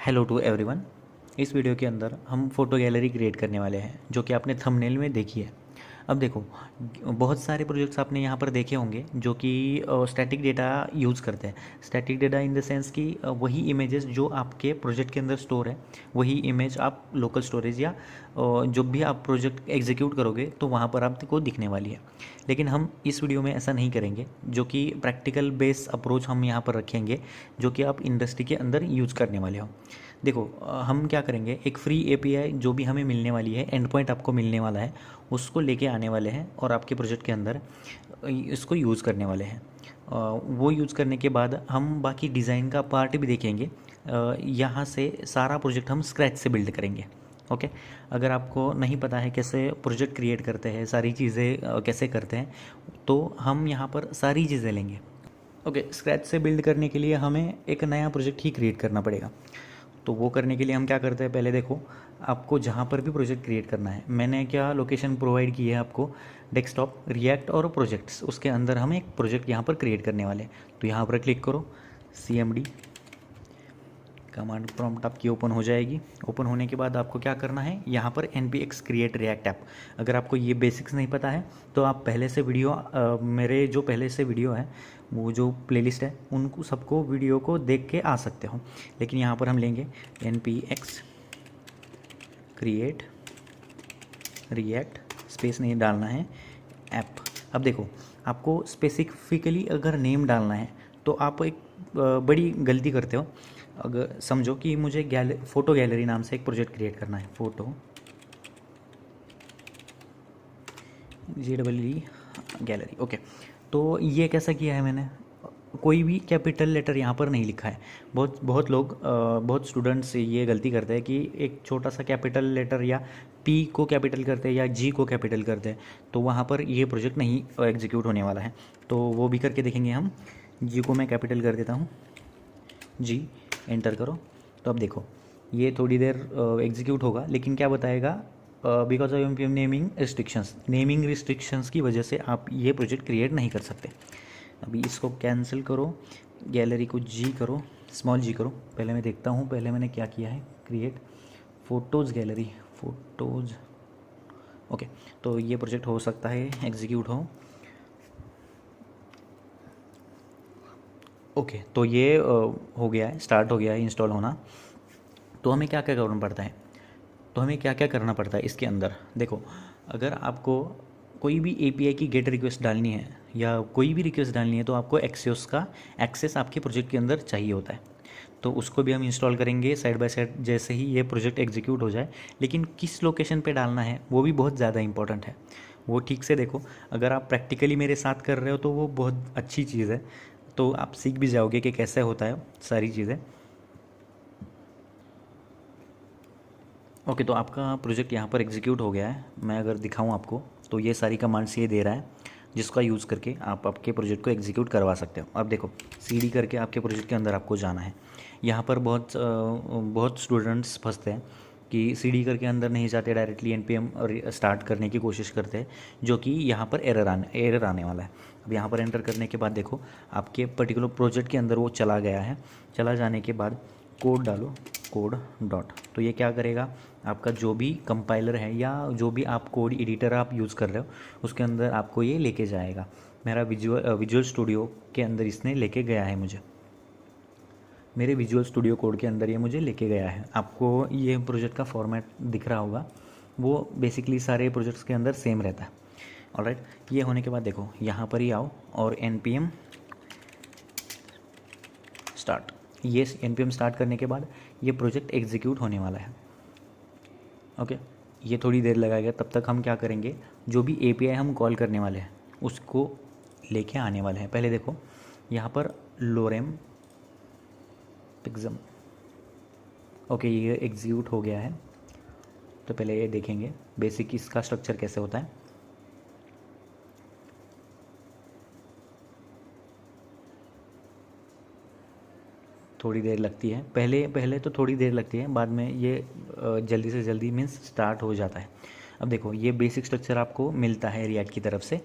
Hello to everyone. इस video के अंदर हम फ़ोटो गैलरी क्रिएट करने वाले हैं जो कि आपने थंबनेल में देखी है। अब देखो, बहुत सारे प्रोजेक्ट्स आपने यहाँ पर देखे होंगे जो कि स्टैटिक डेटा यूज़ करते हैं। Static data in the sense कि वही इमेजेस जो आपके प्रोजेक्ट के अंदर स्टोर है वही इमेज आप लोकल स्टोरेज या जब भी आप प्रोजेक्ट एग्जीक्यूट करोगे तो वहाँ पर आपको दिखने वाली है। लेकिन हम इस वीडियो में ऐसा नहीं करेंगे, जो कि प्रैक्टिकल बेस अप्रोच हम यहाँ पर रखेंगे जो कि आप इंडस्ट्री के अंदर यूज़ करने वाले हो। देखो, हम क्या करेंगे, एक फ्री एपीआई जो भी हमें मिलने वाली है, एंड पॉइंट आपको मिलने वाला है, उसको लेके आने वाले हैं और आपके प्रोजेक्ट के अंदर इसको यूज़ करने वाले हैं। वो यूज़ करने के बाद हम बाकी डिज़ाइन का पार्ट भी देखेंगे। यहाँ से सारा प्रोजेक्ट हम स्क्रैच से बिल्ड करेंगे। ओके, अगर आपको नहीं पता है कैसे प्रोजेक्ट क्रिएट करते हैं, सारी चीज़ें कैसे करते हैं, तो हम यहाँ पर सारी चीज़ें लेंगे। ओके, स्क्रैच से बिल्ड करने के लिए हमें एक नया प्रोजेक्ट ही क्रिएट करना पड़ेगा। तो वो करने के लिए हम क्या करते हैं, पहले देखो आपको जहाँ पर भी प्रोजेक्ट क्रिएट करना है, मैंने क्या लोकेशन प्रोवाइड की है आपको, डेस्कटॉप, रिएक्ट और प्रोजेक्ट्स, उसके अंदर हम एक प्रोजेक्ट यहाँ पर क्रिएट करने वाले हैं। तो यहाँ पर क्लिक करो, CMD कमांड प्रॉम्प्ट आपकी ओपन हो जाएगी। ओपन होने के बाद आपको क्या करना है, यहाँ पर npx क्रिएट रिएक्ट ऐप। अगर आपको ये बेसिक्स नहीं पता है तो आप पहले से वीडियो मेरे जो पहले से वीडियो है, वो जो प्लेलिस्ट है, उनको सबको वीडियो को देख के आ सकते हो। लेकिन यहाँ पर हम लेंगे npx क्रिएट रिएक्ट, स्पेस नहीं डालना है, ऐप। अब देखो, आपको स्पेसिफिकली अगर नेम डालना है तो आप एक बड़ी गलती करते हो। अगर समझो कि मुझे फ़ोटो गैलरी नाम से एक प्रोजेक्ट क्रिएट करना है, फ़ोटो GWE गैलरी। ओके, तो ये कैसा किया है मैंने, कोई भी कैपिटल लेटर यहाँ पर नहीं लिखा है। बहुत लोग, बहुत स्टूडेंट्स ये गलती करते हैं कि एक छोटा सा कैपिटल लेटर या P को कैपिटल करते हैं या G को कैपिटल करते हैं, तो वहाँ पर ये प्रोजेक्ट नहीं एग्जीक्यूट होने वाला है। तो वो भी करके देखेंगे हम। G को मैं कैपिटल कर देता हूँ, G, एंटर करो। तो अब देखो ये थोड़ी देर एग्जीक्यूट होगा, लेकिन क्या बताएगा, because of MPM naming restrictions की वजह से आप ये प्रोजेक्ट क्रिएट नहीं कर सकते। अभी इसको कैंसिल करो, गैलरी को G करो, स्मॉल G करो। पहले मैं देखता हूँ पहले मैंने क्या किया है, create photos gallery, photos. Okay, तो ये प्रोजेक्ट हो सकता है एग्जीक्यूट हो। ओके, तो ये हो गया है, स्टार्ट हो गया है इंस्टॉल होना। तो हमें क्या क्या करना पड़ता है, इसके अंदर देखो, अगर आपको कोई भी API की गेट रिक्वेस्ट डालनी है या कोई भी रिक्वेस्ट डालनी है तो आपको एक्सियोस का एक्सेस आपके प्रोजेक्ट के अंदर चाहिए होता है। तो उसको भी हम इंस्टॉल करेंगे साइड बाय साइड जैसे ही ये प्रोजेक्ट एग्जीक्यूट हो जाए। लेकिन किस लोकेशन पे डालना है वो भी बहुत ज़्यादा इंपॉर्टेंट है, वो ठीक से देखो। अगर आप प्रैक्टिकली मेरे साथ कर रहे हो तो वो बहुत अच्छी चीज़ है, तो आप सीख भी जाओगे कि कैसे होता है सारी चीज़ें। ओके, तो आपका प्रोजेक्ट यहाँ पर एग्जीक्यूट हो गया है। मैं अगर दिखाऊँ आपको तो ये सारी कमांड्स ये दे रहा है, जिसका यूज़ करके आप आपके प्रोजेक्ट को एग्जीक्यूट करवा सकते हो। अब देखो, CD करके आपके प्रोजेक्ट के अंदर आपको जाना है। यहाँ पर बहुत स्टूडेंट्स फंसते हैं कि CD करके अंदर नहीं जाते, डायरेक्टली NPM स्टार्ट करने की कोशिश करते हैं, जो कि यहाँ पर एरर आने वाला है। अब यहाँ पर एंटर करने के बाद देखो आपके पर्टिकुलर प्रोजेक्ट के अंदर वो चला गया है। चला जाने के बाद कोड डालो, कोड डॉट, तो ये क्या करेगा, आपका जो भी कंपाइलर है या जो भी आप कोड एडिटर आप यूज़ कर रहे हो उसके अंदर आपको ये लेके जाएगा। मेरा विजुअल स्टूडियो के अंदर इसने लेके गया है मुझे, मेरे विजुअल स्टूडियो कोड के अंदर ये मुझे लेके गया है। आपको ये प्रोजेक्ट का फॉर्मेट दिख रहा होगा, वो बेसिकली सारे प्रोजेक्ट्स के अंदर सेम रहता है। ऑलराइट, ये होने के बाद देखो यहाँ पर ही आओ और NPM स्टार्ट। ये NPM स्टार्ट करने के बाद ये प्रोजेक्ट एग्जीक्यूट होने वाला है। ओके, ये थोड़ी देर लगाएगा, तब तक हम क्या करेंगे, जो भी API हम कॉल करने वाले हैं उसको लेके आने वाले हैं। पहले देखो यहाँ पर लोरेम पिक्सम। ओके, ये एग्जीक्यूट हो गया है। तो पहले ये देखेंगे बेसिक इसका स्ट्रक्चर कैसे होता है। थोड़ी देर लगती है, पहले तो थोड़ी देर लगती है, बाद में ये जल्दी से जल्दी मीन्स स्टार्ट हो जाता है। अब देखो ये बेसिक स्ट्रक्चर आपको मिलता है रिएक्ट की तरफ से।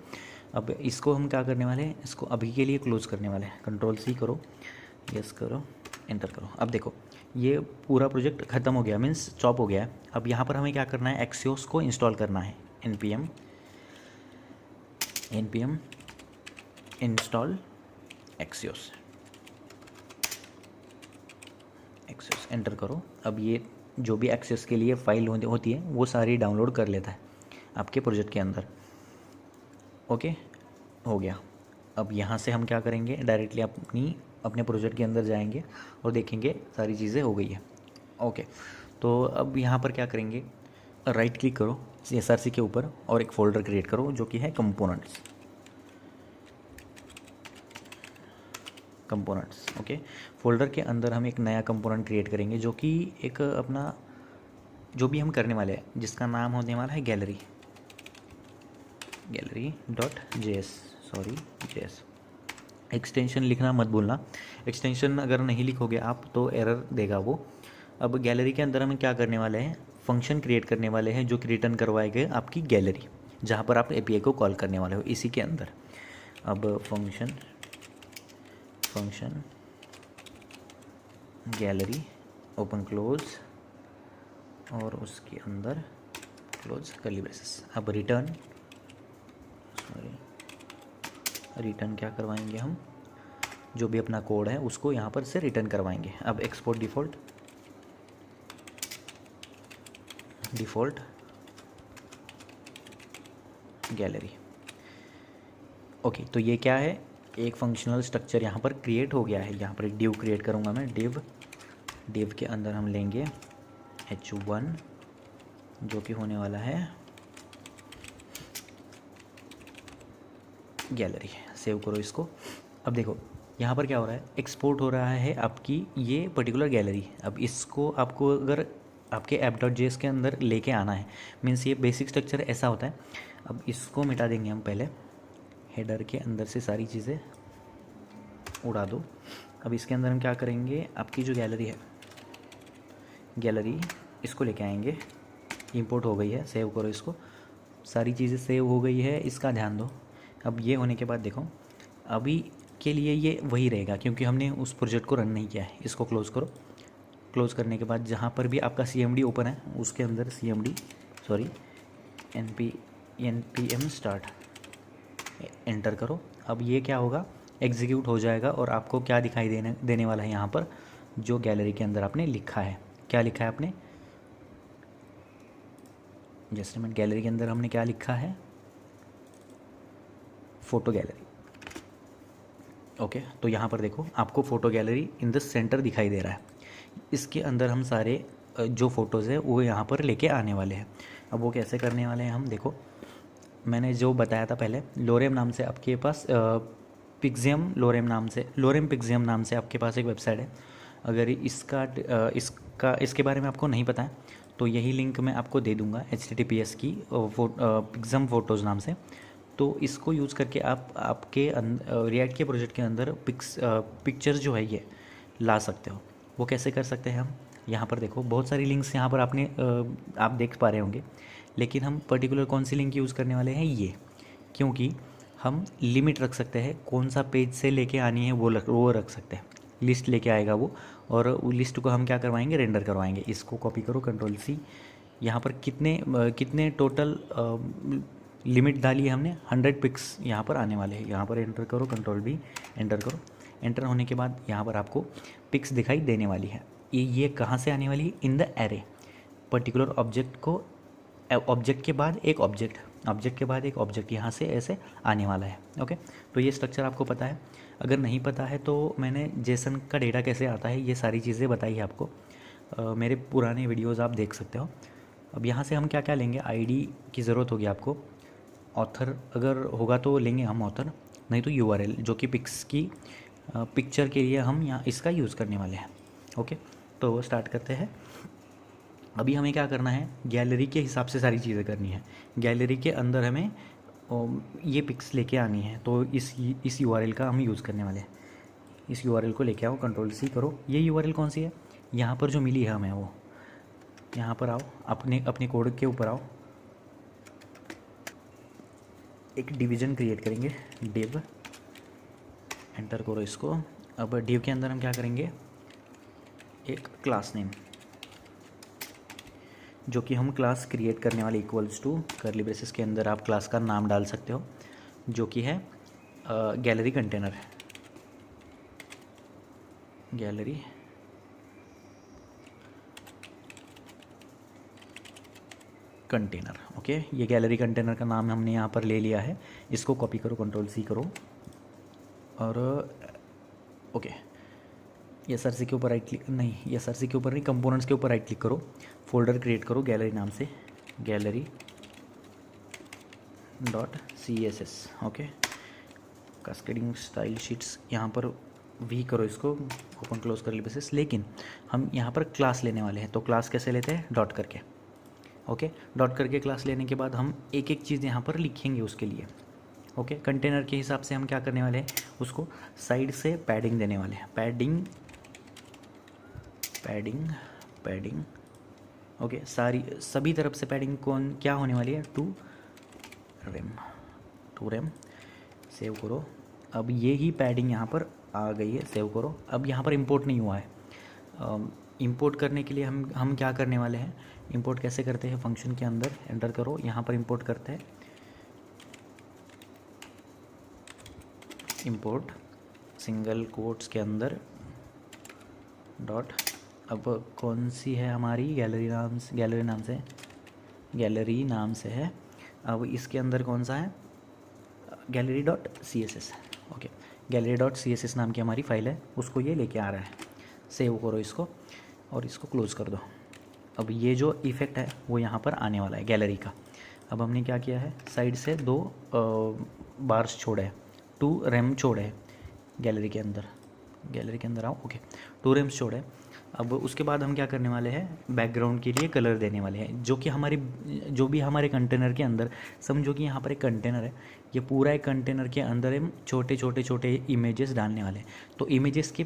अब इसको हम क्या करने वाले हैं, इसको अभी के लिए क्लोज करने वाले हैं। Ctrl+C करो, यस करो, एंटर करो। अब देखो ये पूरा प्रोजेक्ट ख़त्म हो गया, मीन्स चॉप हो गया है। अब यहाँ पर हमें क्या करना है, एक्सियोस को इंस्टॉल करना है। npm इंस्टॉल एक्सियोस एंटर करो। अब ये जो भी एक्सेस के लिए फ़ाइल होती है वो सारी डाउनलोड कर लेता है आपके प्रोजेक्ट के अंदर। ओके, हो गया। अब यहाँ से हम क्या करेंगे, डायरेक्टली अपने प्रोजेक्ट के अंदर जाएंगे और देखेंगे सारी चीज़ें हो गई है। ओके, तो अब यहाँ पर क्या करेंगे, राइट क्लिक करो src के ऊपर और एक फ़ोल्डर क्रिएट करो जो कि है कंपोनेंट्स। ओके, फ़ोल्डर के अंदर हम एक नया कंपोनेंट क्रिएट करेंगे जो कि एक अपना जो भी हम करने वाले हैं जिसका नाम होने वाला है गैलरी .js। एक्सटेंशन लिखना मत भूलना, एक्सटेंशन अगर नहीं लिखोगे आप तो एरर देगा वो। अब गैलरी के अंदर हम क्या करने वाले हैं, फंक्शन क्रिएट करने वाले हैं जो कि रिटर्न करवाएगा आपकी गैलरी, जहाँ पर आप एपीआई को कॉल करने वाले हो इसी के अंदर। अब फंक्शन गैलरी ओपन क्लोज और उसके अंदर क्लोज कर्ली ब्रेसेस। अब रिटर्न रिटर्न क्या करवाएंगे हम, जो भी अपना कोड है उसको यहाँ पर से रिटर्न करवाएंगे। अब एक्सपोर्ट डिफ़ॉल्ट गैलरी। ओके, तो ये क्या है, एक फंक्शनल स्ट्रक्चर यहाँ पर क्रिएट हो गया है। यहाँ पर एक डिव क्रिएट करूँगा मैं, डिव के अंदर हम लेंगे h1 जो कि होने वाला है गैलरी। सेव करो इसको। अब देखो यहाँ पर क्या हो रहा है, एक्सपोर्ट हो रहा है आपकी ये पर्टिकुलर गैलरी। अब इसको आपको अगर आपके app.js के अंदर लेके आना है, मीन्स ये बेसिक स्ट्रक्चर ऐसा होता है। अब इसको मिटा देंगे हम, पहले हेडर के अंदर से सारी चीज़ें उड़ा दो। अब इसके अंदर हम क्या करेंगे, आपकी जो गैलरी है गैलरी इसको लेके आएंगे। इंपोर्ट हो गई है, सेव करो इसको। सारी चीज़ें सेव हो गई है, इसका ध्यान दो। अब ये होने के बाद देखो अभी के लिए ये वही रहेगा क्योंकि हमने उस प्रोजेक्ट को रन नहीं किया है। इसको क्लोज़ करो। क्लोज़ करने के बाद जहाँ पर भी आपका CMD ओपन है उसके अंदर npm स्टार्ट एंटर करो। अब ये क्या होगा, एग्जीक्यूट हो जाएगा और आपको क्या दिखाई देने वाला है यहाँ पर, जो गैलरी के अंदर आपने लिखा है। क्या लिखा है आपने, जस्ट मिनट, गैलरी के अंदर हमने क्या लिखा है, फ़ोटो गैलरी। ओके, तो यहाँ पर देखो आपको photo gallery in the centre दिखाई दे रहा है। इसके अंदर हम सारे जो फ़ोटोज़ है वो यहाँ पर लेके आने वाले हैं। अब वो कैसे करने वाले हैं हम, देखो मैंने जो बताया था पहले, लोरेम नाम से आपके पास लोरेम पिक्सियम नाम से आपके पास एक वेबसाइट है। अगर इसके बारे में आपको नहीं पता है तो यही लिंक मैं आपको दे दूँगा HTTPS की पिक्सियम फ़ोटोज़ नाम से। तो इसको यूज़ करके आप आपके रिएक्ट के प्रोजेक्ट के अंदर पिक्चर्स जो है ये ला सकते हो। वो कैसे कर सकते हैं हम, यहाँ पर देखो बहुत सारी लिंक्स यहाँ पर आप देख पा रहे होंगे, लेकिन हम पर्टिकुलर कौन सी लिंक यूज़ करने वाले हैं ये, क्योंकि हम लिमिट रख सकते हैं कौन सा पेज से लेके आनी है वो रख सकते हैं। लिस्ट लेके आएगा वो, और वो लिस्ट को हम क्या करवाएंगे, रेंडर करवाएंगे। इसको कॉपी करो, Ctrl+C। यहाँ पर कितने टोटल लिमिट डाली है हमने, 100 पिक्स यहाँ पर आने वाले हैं। यहाँ पर एंटर करो, Ctrl+V एंटर करो। एंटर होने के बाद यहाँ पर आपको पिक्स दिखाई देने वाली है। ये कहाँ से आने वाली है, in the array. Particular object को ऑब्जेक्ट के बाद एक ऑब्जेक्ट के बाद एक ऑब्जेक्ट यहाँ से ऐसे आने वाला है। ओके, तो ये स्ट्रक्चर आपको पता है। अगर नहीं पता है तो मैंने जेसन का डेटा कैसे आता है ये सारी चीज़ें बताई है आपको, मेरे पुराने वीडियोज़ आप देख सकते हो। अब यहाँ से हम क्या क्या लेंगे, आईडी की ज़रूरत होगी आपको। ऑथर अगर होगा तो लेंगे हम ऑथर, नहीं तो URL जो कि पिक्चर के लिए हम यहाँ इसका यूज़ करने वाले हैं। ओके, तो स्टार्ट करते हैं। अभी हमें क्या करना है, गैलरी के हिसाब से सारी चीज़ें करनी है। गैलरी के अंदर हमें ये पिक्स लेके आनी है, तो इस URL का हम यूज़ करने वाले हैं। इस URL को लेके आओ, Ctrl+C करो। ये URL कौन सी है, यहाँ पर जो मिली है हमें वो, यहाँ पर आओ, अपने कोड के ऊपर आओ, एक डिवीज़न क्रिएट करेंगे, डिव एंटर करो इसको। अब डिव के अंदर हम क्या करेंगे, एक क्लास नेम जो कि हम क्लास क्रिएट करने वाले इक्वल्स टू कर्ली ब्रेसेस के अंदर आप क्लास का नाम डाल सकते हो जो कि है गैलरी कंटेनर है, गैलरी कंटेनर। ओके, ये गैलरी कंटेनर का नाम हमने यहाँ पर ले लिया है। इसको कॉपी करो, कंट्रोल सी करो और ओके, ये सर सी के ऊपर राइट क्लिक, नहीं ये सर सी के ऊपर नहीं, कंपोनेंट्स के ऊपर राइट क्लिक करो, फोल्डर क्रिएट करो गैलरी नाम से, gallery .css। Okay, cascading style sheets यहाँ पर वी करो, इसको ओपन क्लोज कर ली बेसिस। लेकिन हम यहाँ पर क्लास लेने वाले हैं, तो क्लास कैसे लेते हैं, डॉट करके। ओके, डॉट करके क्लास लेने के बाद हम एक एक चीज़ यहाँ पर लिखेंगे उसके लिए। ओके, कंटेनर के हिसाब से हम क्या करने वाले हैं, उसको साइड से पैडिंग देने वाले हैं, पैडिंग पैडिंग पैडिंग। ओके, सभी तरफ से पैडिंग क्या होने वाली है, 2 रैम। सेव करो। अब ये ही पैडिंग यहाँ पर आ गई है, सेव करो। अब यहाँ पर इंपोर्ट नहीं हुआ है। इंपोर्ट करने के लिए हम क्या करने वाले हैं, इंपोर्ट कैसे करते हैं, फंक्शन के अंदर एंटर करो, यहाँ पर इंपोर्ट करते हैं, इंपोर्ट सिंगल कोट्स के अंदर डॉट। अब कौन सी है हमारी, गैलरी नाम से है। अब इसके अंदर कौन सा है, gallery.css। ओके, gallery.css नाम की हमारी फाइल है, उसको ये लेके आ रहा है। सेव करो इसको और इसको क्लोज़ कर दो। अब ये जो इफ़ेक्ट है वो यहाँ पर आने वाला है गैलरी का। अब हमने क्या किया है, साइड से 2 बार्स छोड़े हैं, 2 रैम छोड़े हैं गैलरी के अंदर आओ। ओके, 2 रैम्स छोड़े। अब उसके बाद हम क्या करने वाले हैं, बैकग्राउंड के लिए कलर देने वाले हैं, जो भी हमारे कंटेनर के अंदर, समझो कि यहाँ पर एक कंटेनर है, ये पूरा एक कंटेनर के अंदर हम छोटे इमेजेस डालने वाले हैं। तो इमेजेस के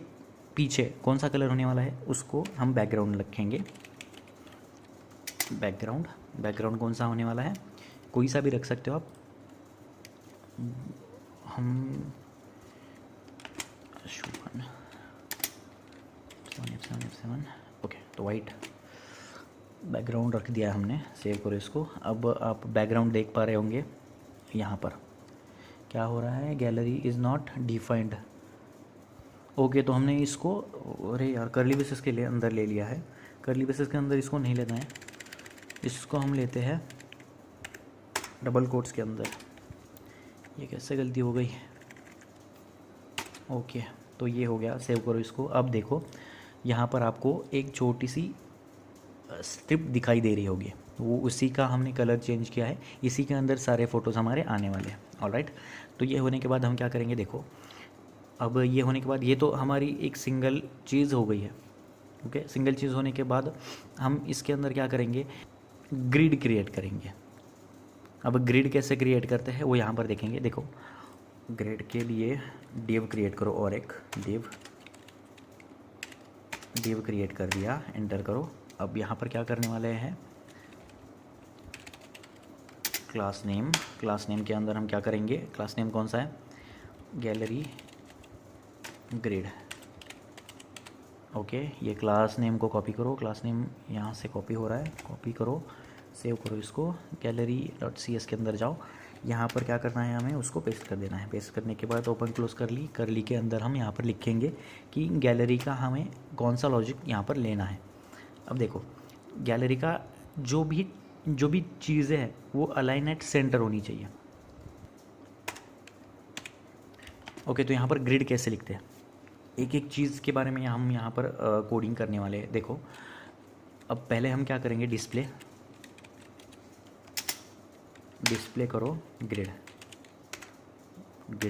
पीछे कौन सा कलर होने वाला है, उसको हम बैकग्राउंड रखेंगे। बैकग्राउंड कौन सा होने वाला है, कोई सा भी रख सकते हो आप। हम F7 ओके, तो वाइट बैकग्राउंड रख दिया हमने। सेव करो इसको। अब आप बैकग्राउंड देख पा रहे होंगे, यहाँ पर क्या हो रहा है, gallery is not defined. Okay, तो हमने इसको, अरे यार, कर्ली ब्रेसेस के लिए अंदर ले लिया है। कर्ली ब्रेसेस के अंदर इसको नहीं लेना है, इसको हम लेते हैं डबल कोट्स के अंदर। ये कैसे गलती हो गई, ओके, तो ये हो गया। सेव करो इसको। अब देखो यहाँ पर आपको एक छोटी सी स्ट्रिप दिखाई दे रही होगी, वो उसी का हमने कलर चेंज किया है, इसी के अंदर सारे फ़ोटोज़ हमारे आने वाले हैं। ऑलराइट, तो ये होने के बाद हम क्या करेंगे, देखो अब ये होने के बाद ये तो हमारी एक सिंगल चीज़ हो गई है। ओके, सिंगल चीज़ होने के बाद हम इसके अंदर क्या करेंगे, ग्रिड क्रिएट करेंगे। अब ग्रिड कैसे क्रिएट करते हैं वो यहाँ पर देखेंगे। देखो, ग्रिड के लिए डिव क्रिएट करो, और एक डिव क्रिएट कर दिया, एंटर करो। अब यहाँ पर क्या करने वाले हैं, क्लास नेम के अंदर हम क्या करेंगे, क्लास नेम कौन सा है, गैलरी ग्रिड। ओके, ये क्लास नेम को कॉपी करो, क्लास नेम यहाँ से कॉपी हो रहा है, कॉपी करो, सेव करो इसको, gallery.cs के अंदर जाओ। यहाँ पर क्या करना है, हमें उसको पेस्ट कर देना है। पेस्ट करने के बाद ओपन क्लोज कर ली के अंदर हम यहाँ पर लिखेंगे कि गैलरी का हमें कौन सा लॉजिक यहाँ पर लेना है। अब देखो, गैलरी का जो भी चीज़ें हैं वो अलाइन एट सेंटर होनी चाहिए। ओके, तो यहाँ पर ग्रिड कैसे लिखते हैं, एक एक चीज़ के बारे में हम यहाँ पर कोडिंग करने वाले हैं। देखो, अब पहले हम क्या करेंगे, डिस्प्ले करो ग्रिड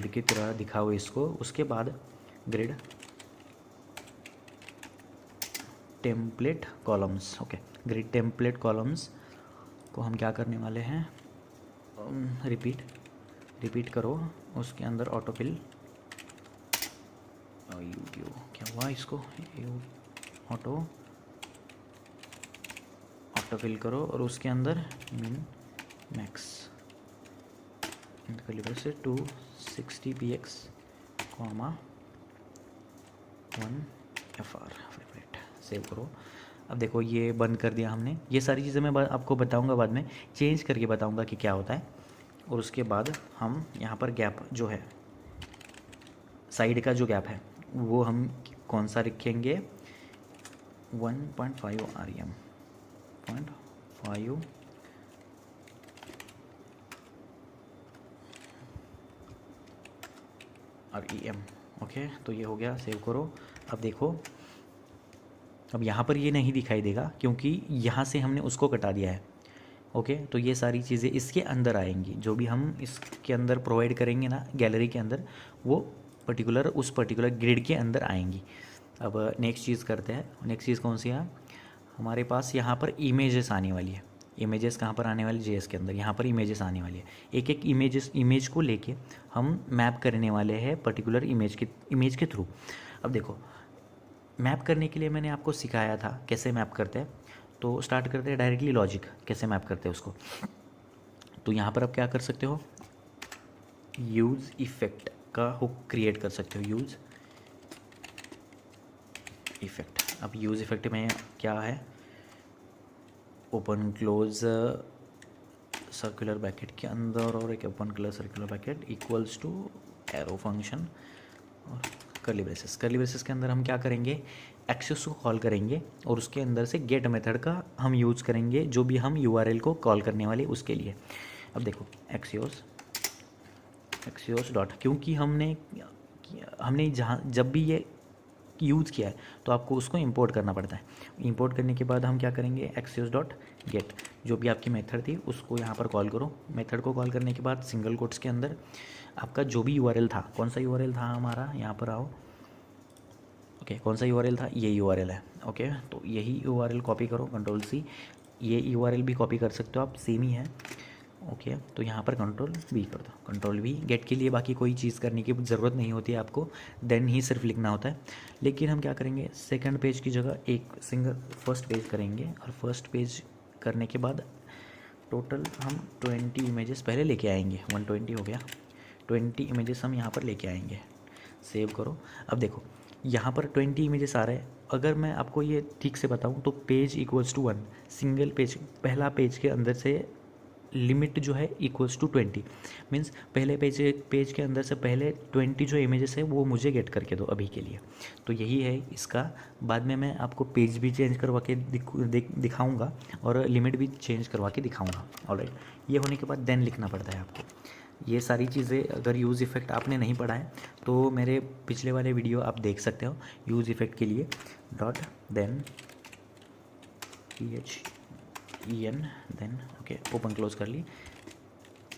की तरह दिखाओ इसको। उसके बाद grid template columns. Okay, grid template columns को हम क्या करने वाले हैं, रिपीट करो। उसके अंदर ऑटोफिल, क्या हुआ इसको, ऑटोफिल करो, और उसके अंदर मिन मैक्स से 260 px, 1 fr। सेव करो। अब देखो ये बंद कर दिया हमने। ये सारी चीज़ें मैं आपको बताऊंगा बाद में, चेंज करके बताऊंगा कि क्या होता है। और उसके बाद हम यहाँ पर गैप जो है, साइड का जो गैप है वो हम कौन सा रखेंगे, 1.5 REM, 0.5 REM। ओके, तो ये हो गया, सेव करो। अब देखो, अब यहाँ पर ये नहीं दिखाई देगा क्योंकि यहाँ से हमने उसको कटा दिया है। ओके, तो ये सारी चीज़ें इसके अंदर आएंगी, जो भी हम इसके अंदर प्रोवाइड करेंगे ना गैलरी के अंदर, वो पर्टिकुलर उस पर्टिकुलर ग्रिड के अंदर आएंगी। अब नेक्स्ट चीज़ करते हैं। नेक्स्ट चीज़ कौन सी है हमारे पास, यहाँ पर इमेजेस आने वाली है। इमेजेस कहाँ पर आने वाली, जेएस के अंदर यहाँ पर इमेजेस आने वाली है। एक एक इमेज को लेके हम मैप करने वाले हैं पर्टिकुलर इमेज के थ्रू। अब देखो, मैप करने के लिए मैंने आपको सिखाया था कैसे मैप करते हैं। तो स्टार्ट करते हैं डायरेक्टली, लॉजिक कैसे मैप करते हैं उसको। तो यहाँ पर आप क्या कर सकते हो, यूज़ इफेक्ट का हुक क्रिएट कर सकते हो, यूज़ इफेक्ट। अब यूज़ इफेक्ट में क्या है, ओपन क्लोज सर्कुलर ब्रैकेट के अंदर और एक open close circular bracket equals to arrow function और कर्ली ब्रेसेस। कर्ली ब्रेसेस के अंदर हम क्या करेंगे, एक्सेस को कॉल करेंगे और उसके अंदर से गेट मेथड का हम यूज़ करेंगे, जो भी हम यूआरएल को कॉल करने वाले उसके लिए। अब देखो एक्सियोस डॉट, क्योंकि हमने जहाँ जब भी ये यूज़ किया है तो आपको उसको इंपोर्ट करना पड़ता है। इंपोर्ट करने के बाद हम क्या करेंगे, एक्सियोस डॉट गेट, जो भी आपकी मेथड थी उसको यहाँ पर कॉल करो। मेथड को कॉल करने के बाद सिंगल कोट्स के अंदर आपका जो भी यूआरएल था, कौन सा यूआरएल था हमारा, यहाँ पर आओ। ओके, कौन सा यूआरएल था, ये यूआरएल है। ओके, तो यही यूआरएल कॉपी करो, कंट्रोल सी। ये यूआरएल भी कॉपी कर सकते हो आप, सेम ही है। ओके, तो यहाँ पर कंट्रोल वी कर दो, कंट्रोल वी। गेट के लिए बाकी कोई चीज़ करने की ज़रूरत नहीं होती है आपको, देन ही सिर्फ लिखना होता है। लेकिन हम क्या करेंगे, सेकंड पेज की जगह एक सिंगल फर्स्ट पेज करेंगे, और फर्स्ट पेज करने के बाद टोटल हम 20 इमेजेस पहले लेके आएंगे। 120 हो गया, 20 इमेजेस हम यहाँ पर लेके आएंगे। सेव करो। अब देखो यहाँ पर 20 इमेजेस आ रहे हैं। अगर मैं आपको ये ठीक से बताऊँ तो page equals to 1, single page, पहला पेज के अंदर से लिमिट जो है इक्वल्स टू 20, मीन्स पहले पेज के अंदर से पहले 20 जो इमेजेस है वो मुझे गेट करके दो अभी के लिए। तो यही है इसका। बाद में मैं आपको पेज भी चेंज करवा के दिखाऊंगा और लिमिट भी चेंज करवा के दिखाऊंगा। ऑलराइट, ये होने के बाद देन लिखना पड़ता है आपको। ये सारी चीज़ें अगर यूज़ इफ़ेक्ट आपने नहीं पढ़ा है तो मेरे पिछले वाले वीडियो आप देख सकते हो यूज़ इफ़ेक्ट के लिए। Dot then EN then okay, open close कर ली।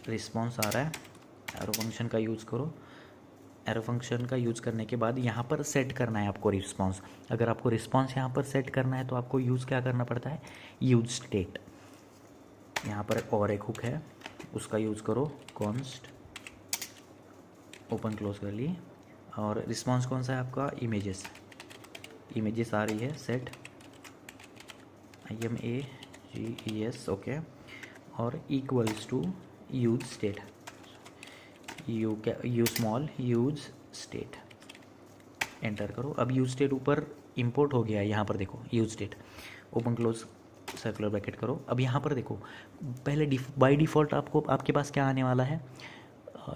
रिस्पॉन्स आ रहा है, एरो फंक्शन का यूज़ करो। एरो फंक्शन का यूज़ करने के बाद यहाँ पर सेट करना है आपको रिस्पॉन्स। अगर आपको रिस्पॉन्स यहाँ पर सेट करना है तो आपको यूज़ क्या करना पड़ता है, यूज स्टेट। यहाँ पर और एक हुक है, उसका यूज़ करो, कॉन्स्ट, ओपन क्लोज कर ली। और रिस्पॉन्स कौन सा है आपका, इमेजेस आ रही है, सेट IMAGES ओके, और equals to use state, U small use state, enter करो। अब यूज स्टेट ऊपर इंपोर्ट हो गया है, यहाँ पर देखो use state, open close circular bracket करो। अब यहाँ पर देखो पहले बाय डिफ़ॉल्ट आपके पास क्या आने वाला है,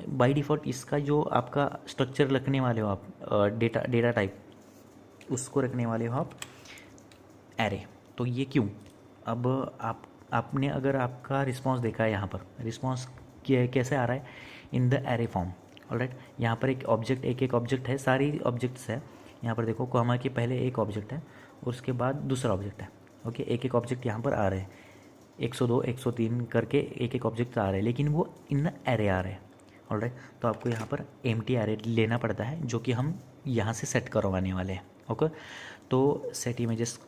बाय डिफ़ॉल्ट इसका जो आपका स्ट्रक्चर रखने वाले हो आप, डेटा टाइप उसको रखने वाले हो आप एरे। तो ये क्यों, अब आपने अगर आपका रिस्पांस देखा है, यहाँ पर रिस्पांस कैसे आ रहा है, in the array form. Alright, यहाँ पर एक ऑब्जेक्ट, एक ऑब्जेक्ट है, सारी ऑब्जेक्ट्स है। यहाँ पर देखो कॉमा के पहले एक ऑब्जेक्ट है और उसके बाद दूसरा ऑब्जेक्ट है। ओके, एक ऑब्जेक्ट यहाँ पर आ रहे हैं, 102 103 करके एक ऑब्जेक्ट आ रहे हैं, लेकिन वो इन द एरे आ रहे हैं। ऑलराइट, तो आपको यहाँ पर एम्प्टी एरे लेना पड़ता है, जो कि हम यहाँ से सेट करवाने वाले हैं। ओके, तो सेट इमेजेस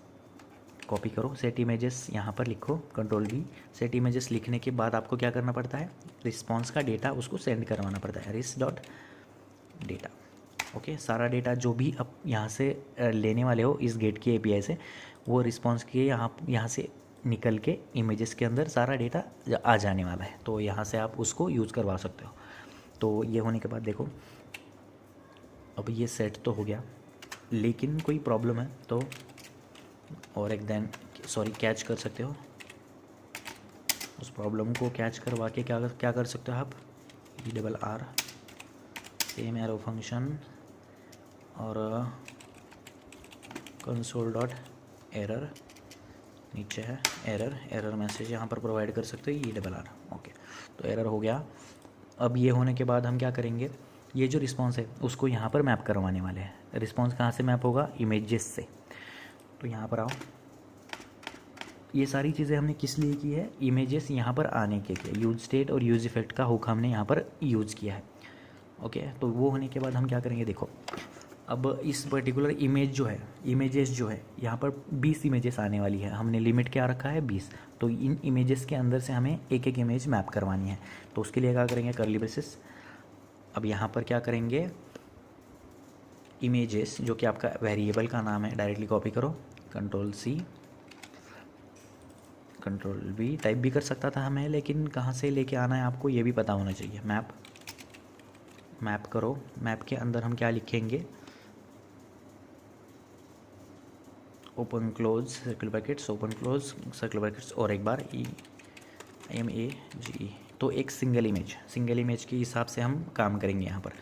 कॉपी करो, सेट इमेजेस यहाँ पर लिखो, कंट्रोल V। सेट इमेजेस लिखने के बाद आपको क्या करना पड़ता है, रिस्पॉन्स का डेटा उसको सेंड करवाना पड़ता है, रिस डॉट डेटा। ओके, सारा डेटा जो भी आप यहाँ से लेने वाले हो इस गेट की API से, वो रिस्पॉन्स के यहाँ से निकल के इमेजेस के अंदर सारा डेटा आ जाने वाला है। तो यहाँ से आप उसको यूज़ करवा सकते हो। तो ये होने के बाद देखो, अब ये सेट तो हो गया, लेकिन कोई प्रॉब्लम है तो और एक देन कैच कर सकते हो, उस प्रॉब्लम को कैच करवा के क्या कर सकते हो आप, ERR सेम एरो फंक्शन और कंसोल डॉट एरर, नीचे है एरर मैसेज यहाँ पर प्रोवाइड कर सकते हो ERR। ओके, तो एरर हो गया। अब ये होने के बाद हम क्या करेंगे, ये जो रिस्पॉन्स है उसको यहाँ पर मैप करवाने वाले हैं। रिस्पॉन्स कहाँ से मैप होगा, इमेजेस से। तो यहाँ पर आओ, ये सारी चीज़ें हमने किस लिए की है, इमेजेस यहाँ पर आने के लिए यूज स्टेट और यूज इफेक्ट का हुक हमने यहाँ पर यूज़ किया है। ओके, तो वो होने के बाद हम क्या करेंगे, देखो अब इस पर्टिकुलर इमेजेस जो है यहाँ पर 20 इमेजेस आने वाली है। हमने लिमिट क्या रखा है, 20। तो इन इमेजेस के अंदर से हमें एक एक इमेज मैप करवानी है। तो उसके लिए क्या करेंगे, कर्ली ब्रेसेस। अब यहाँ पर क्या करेंगे, इमेजेस जो कि आपका वेरिएबल का नाम है, डायरेक्टली कॉपी करो, Ctrl+C Ctrl+V। टाइप भी कर सकता था हमें, लेकिन कहाँ से लेके आना है आपको ये भी पता होना चाहिए। मैप करो, मैप के अंदर हम क्या लिखेंगे, open close circle brackets, open close circle brackets और एक बार IMAGE। तो एक सिंगल इमेज के हिसाब से हम काम करेंगे यहाँ पर।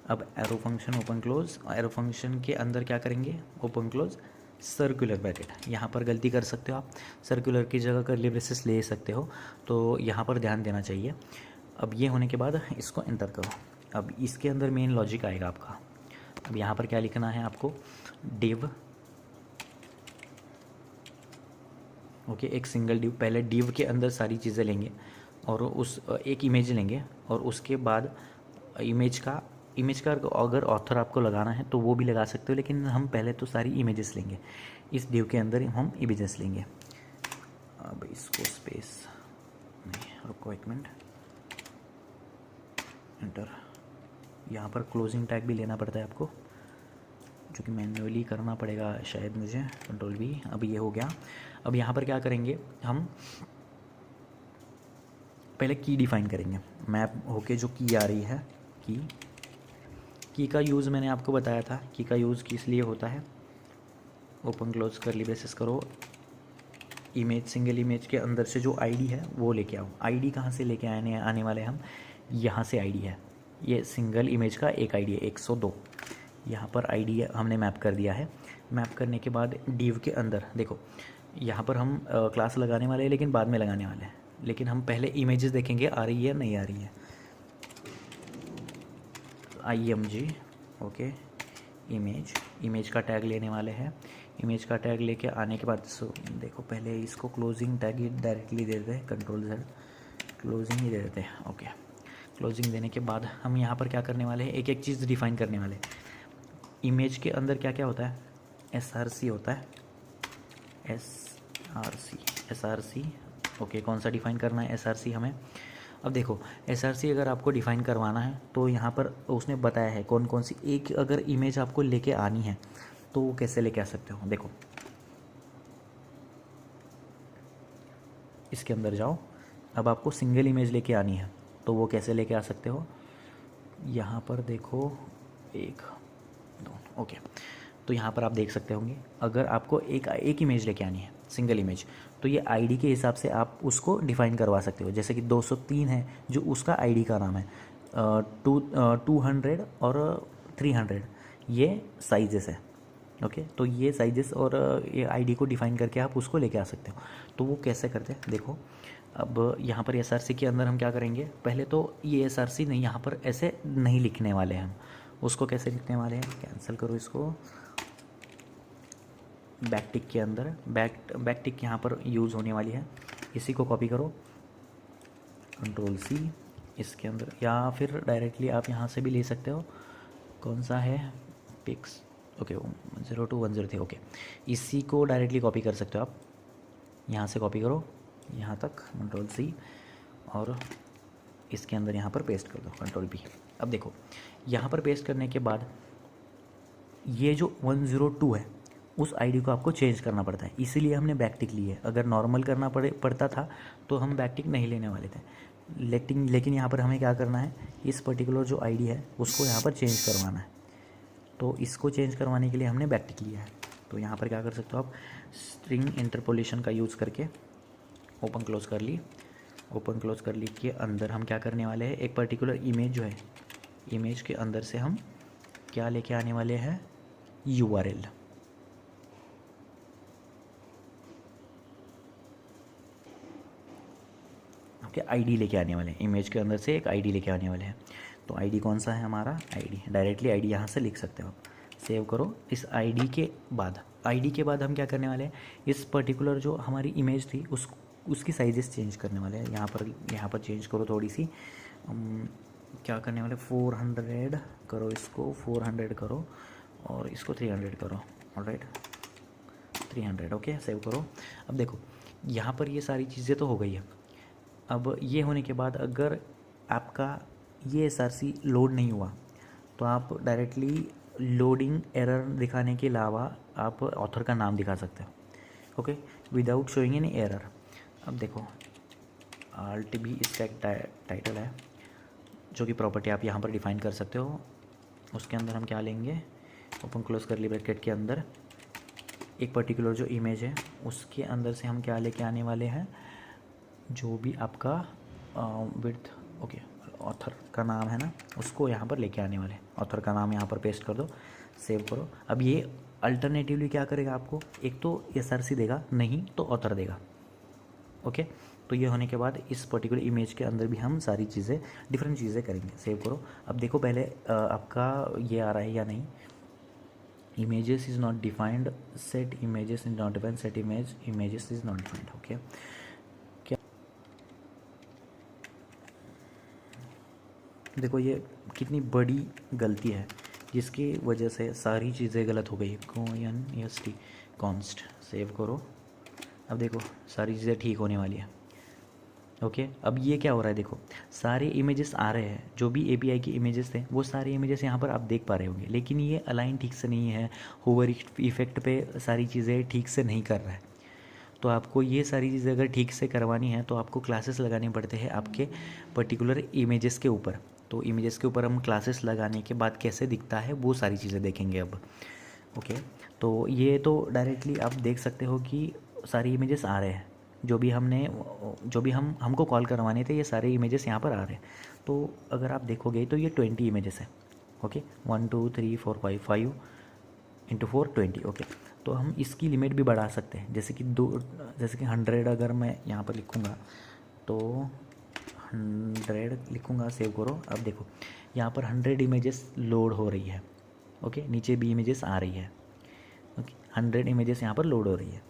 अब arrow function open close, arrow function के अंदर क्या करेंगे, ओपन क्लोज सर्कुलर ब्रैकेट। यहाँ पर गलती कर सकते हो आप, सर्कुलर की जगह कर्ली ब्रेसेस ले सकते हो, तो यहाँ पर ध्यान देना चाहिए। अब ये होने के बाद इसको एंटर करो। अब इसके अंदर मेन लॉजिक आएगा आपका। अब यहाँ पर क्या लिखना है आपको, डिव। ओके, एक सिंगल डिव, पहले डिव के अंदर सारी चीज़ें लेंगे और उस एक इमेज लेंगे और उसके बाद इमेज का अगर ऑथर आपको लगाना है तो वो भी लगा सकते हो, लेकिन हम पहले तो सारी इमेजेस लेंगे। इस डिव के अंदर हम इमेजेस लेंगे। अब इसको स्पेस नहीं, रुको एक मिनट, एंटर। यहाँ पर क्लोजिंग टैग भी लेना पड़ता है आपको, जो कि मैन्युअली करना पड़ेगा शायद मुझे, Ctrl+V। अब ये हो गया। अब यहाँ पर क्या करेंगे, हम पहले की डिफ़ाइन करेंगे। मैप होके जो की आ रही है, की का यूज़ मैंने आपको बताया था। की का यूज़ किस लिए होता है, ओपन क्लोज कर्ली ब्रेसेस करो, इमेज सिंगल इमेज के अंदर से जो आईडी है वो लेके आओ। आईडी कहाँ से लेके आने वाले हम, यहाँ से आईडी है, ये सिंगल इमेज का एक आईडी है 102। यहाँ पर आईडी हमने मैप कर दिया है। मैप करने के बाद डिव के अंदर देखो, यहाँ पर हम क्लास लगाने वाले हैं, लेकिन बाद में लगाने वाले हैं। लेकिन हम पहले इमेजेस देखेंगे आ रही है नहीं आ रही है। IMG ओके, इमेज का टैग लेने वाले हैं। इमेज का टैग लेके आने के बाद देखो, पहले इसको क्लोजिंग टैग ही डायरेक्टली दे देते हैं, Ctrl+Z, क्लोजिंग ही दे देते हैं। ओके, क्लोजिंग देने के बाद हम यहाँ पर क्या करने वाले हैं, एक एक चीज़ डिफ़ाइन करने वाले हैं। इमेज के अंदर क्या क्या होता है, SRC होता है, SRC। ओके, कौन सा डिफ़ाइन करना है SRC हमें। अब देखो, SRC अगर आपको डिफ़ाइन करवाना है तो यहाँ पर उसने बताया है कौन कौन सी, एक अगर इमेज आपको लेके आनी है तो वो कैसे लेके आ सकते हो। देखो, इसके अंदर जाओ, अब आपको सिंगल इमेज लेके आनी है तो वो कैसे लेके आ सकते हो। यहाँ पर देखो, 1 2 ओके, तो यहाँ पर आप देख सकते होंगे, अगर आपको एक इमेज लेके आनी है, सिंगल इमेज, तो ये आईडी के हिसाब से आप उसको डिफ़ाइन करवा सकते हो। जैसे कि 203 है जो उसका आईडी का नाम है, 200 और 300 ये साइजेस है। ओके, तो ये साइजेस और ये आईडी को डिफ़ाइन करके आप उसको लेके आ सकते हो। तो वो कैसे करते हैं देखो, अब यहाँ पर SRC के अंदर हम क्या करेंगे, पहले तो ये SRC नहीं, यहाँ पर ऐसे नहीं लिखने वाले हैं हम। उसको कैसे लिखने वाले हैं, कैंसिल करो इसको, बैकटिक के अंदर बैकटिक यहाँ पर यूज़ होने वाली है। इसी को कॉपी करो, Ctrl+C इसके अंदर, या फिर डायरेक्टली आप यहाँ से भी ले सकते हो। कौन सा है, पिक्स, ओके 10210 ओके, इसी को डायरेक्टली कॉपी कर सकते हो आप। यहाँ से कॉपी करो यहाँ तक, Ctrl+C और इसके अंदर यहाँ पर पेस्ट कर दो, Ctrl+V। अब देखो, यहाँ पर पेस्ट करने के बाद ये जो 102 है उस आईडी को आपको चेंज करना पड़ता है, इसीलिए हमने बैकटिक ली है। अगर नॉर्मल करना पड़ता था तो हम बैकटिक नहीं लेने वाले थे, लेकिन यहाँ पर हमें क्या करना है, इस पर्टिकुलर जो आईडी है उसको यहाँ पर चेंज करवाना है। तो इसको चेंज करवाने के लिए हमने बैकटिक लिया है। तो यहाँ पर क्या कर सकते हो आप, स्ट्रिंग इंटरपोलेशन का यूज़ करके ओपन क्लोज कर ली, ओपन क्लोज कर ली के अंदर हम क्या करने वाले हैं, एक पर्टिकुलर इमेज जो है, इमेज के अंदर से हम क्या लेके आने वाले हैं, URL। आपके आईडी लेके आने वाले हैं, इमेज के अंदर से एक आईडी लेके आने वाले हैं। तो आईडी कौन सा है हमारा, आईडी, डायरेक्टली आईडी यहाँ से लिख सकते हो आप। सेव करो। इस आईडी के बाद हम क्या करने वाले हैं, इस पर्टिकुलर जो हमारी इमेज थी उसकी साइजेस चेंज करने वाले हैं। यहाँ पर चेंज करो थोड़ी सी, क्या करने वाले, 400 करो, इसको 400 करो और इसको 300 करो। ऑलराइट, 300, ओके, सेव करो। अब देखो यहाँ पर ये सारी चीज़ें तो हो गई है। अब ये होने के बाद अगर आपका ये SRC लोड नहीं हुआ तो आप डायरेक्टली लोडिंग एरर दिखाने के अलावा आप ऑथर का नाम दिखा सकते हो, okay, without showing any error. अब देखो आल्ट भी इसका एक टाइटल है जो कि प्रॉपर्टी आप यहाँ पर डिफाइन कर सकते हो। उसके अंदर हम क्या लेंगे, ओपन क्लोज कर ली ब्रैकेट के अंदर, एक पर्टिकुलर जो इमेज है उसके अंदर से हम क्या लेके आने वाले हैं, जो भी आपका विड्थ, ओके, ऑथर का नाम है ना, उसको यहाँ पर लेके आने वाले, ऑथर का नाम यहाँ पर पेस्ट कर दो, सेव करो। अब ये अल्टरनेटिवली क्या करेगा आपको, एक तो SRC देगा, नहीं तो ऑथर देगा, ओके। तो ये होने के बाद इस पर्टिकुलर इमेज के अंदर भी हम सारी चीज़ें, डिफरेंट चीज़ें करेंगे। सेव करो। अब देखो पहले आपका ये आ रहा है या नहीं, images is not defined, set images is not defined, set images is not defined, okay. देखो ये कितनी बड़ी गलती है जिसकी वजह से सारी चीज़ें गलत हो गई। CONST कॉन्स्ट, सेव करो। अब देखो सारी चीज़ें ठीक होने वाली है, ओके। अब ये क्या हो रहा है, देखो सारे इमेजेस आ रहे हैं, जो भी API की इमेजेस थे वो सारे इमेजेस यहाँ पर आप देख पा रहे होंगे, लेकिन ये अलाइन ठीक से नहीं है, होवर इफेक्ट पे सारी चीज़ें ठीक से नहीं कर रहा है। तो आपको ये सारी चीज़ें अगर ठीक से करवानी है तो आपको क्लासेस लगाने पड़ते हैं आपके पर्टिकुलर इमेजेस के ऊपर। तो इमेजेस के ऊपर हम क्लासेस लगाने के बाद कैसे दिखता है वो सारी चीज़ें देखेंगे अब, ओके। तो ये तो डायरेक्टली आप देख सकते हो कि सारी इमेजेस आ रहे हैं, जो भी हमको कॉल करवाने थे ये सारे इमेजेस यहाँ पर आ रहे हैं। तो अगर आप देखोगे तो ये 20 इमेजेस हैं, ओके, 1 2 3 4 5 इंटू 4 20, ओके। तो हम इसकी लिमिट भी बढ़ा सकते हैं, जैसे कि 100 अगर मैं यहाँ पर लिखूँगा तो 100 लिखूँगा, सेव करो। अब देखो यहाँ पर 100 इमेजेस लोड हो रही है, ओके, नीचे भी इमेजेस आ रही है, ओके, 100 इमेजेस यहाँ पर लोड हो रही है।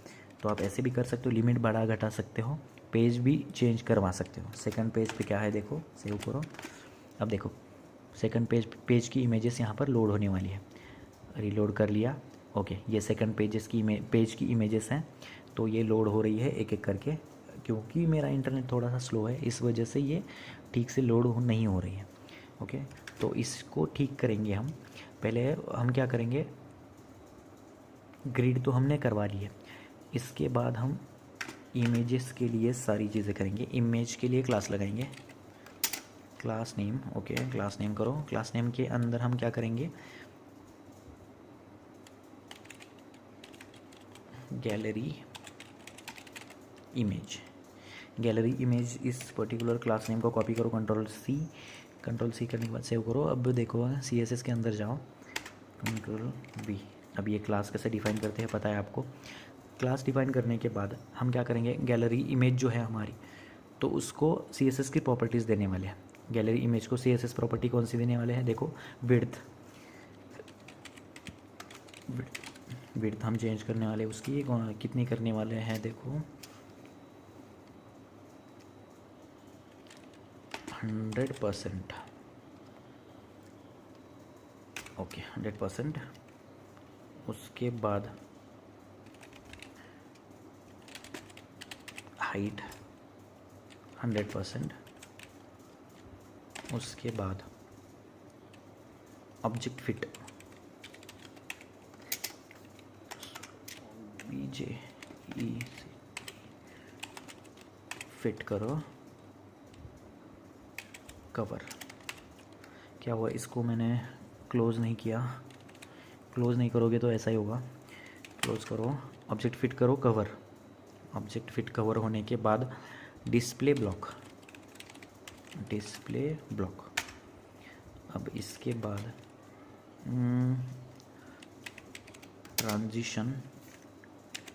तो आप ऐसे भी कर सकते हो, लिमिट बढ़ा घटा सकते हो, पेज भी चेंज करवा सकते हो। सेकंड पेज पे क्या है देखो, सेव करो। अब देखो सेकंड पेज की इमेजेस यहाँ पर लोड होने वाली है, रीलोड कर लिया, ओके। ये सेकंड पेज की इमेजेस हैं, तो ये लोड हो रही है एक एक करके। क्योंकि मेरा इंटरनेट थोड़ा सा स्लो है इस वजह से ये ठीक से लोड नहीं हो रही है, ओके। तो इसको ठीक करेंगे हम। पहले हम क्या करेंगे, ग्रिड तो हमने करवा ली है, इसके बाद हम इमेजेस के लिए सारी चीज़ें करेंगे। इमेज के लिए क्लास लगाएंगे, class name, okay, class name करो। क्लास नेम के अंदर हम क्या करेंगे, गैलरी इमेज इस पर्टिकुलर क्लास नेम को कॉपी करो, कंट्रोल सी करने के बाद सेव करो। अब देखो CSS के अंदर जाओ, कंट्रोल V। अब ये क्लास कैसे डिफाइन करते हैं पता है आपको। क्लास डिफाइन करने के बाद हम क्या करेंगे, गैलरी इमेज जो है हमारी, तो उसको CSS की प्रॉपर्टीज़ देने वाले हैं। गैलरी इमेज को CSS प्रॉपर्टी कौन सी देने वाले हैं, देखो विड्थ हम चेंज करने वाले, उसकी कितनी करने वाले हैं, देखो 100%, ओके, 100%। उसके बाद हाइट 100%। उसके बाद ऑब्जेक्ट फिट BJE फिट करो। कवर क्या हुआ, इसको मैंने क्लोज़ नहीं किया, क्लोज़ नहीं करोगे तो ऐसा ही होगा। क्लोज करो, ऑब्जेक्ट फिट करो कवर। ऑब्जेक्ट फिट कवर होने के बाद डिस्प्ले ब्लॉक, डिस्प्ले ब्लॉक। अब इसके बाद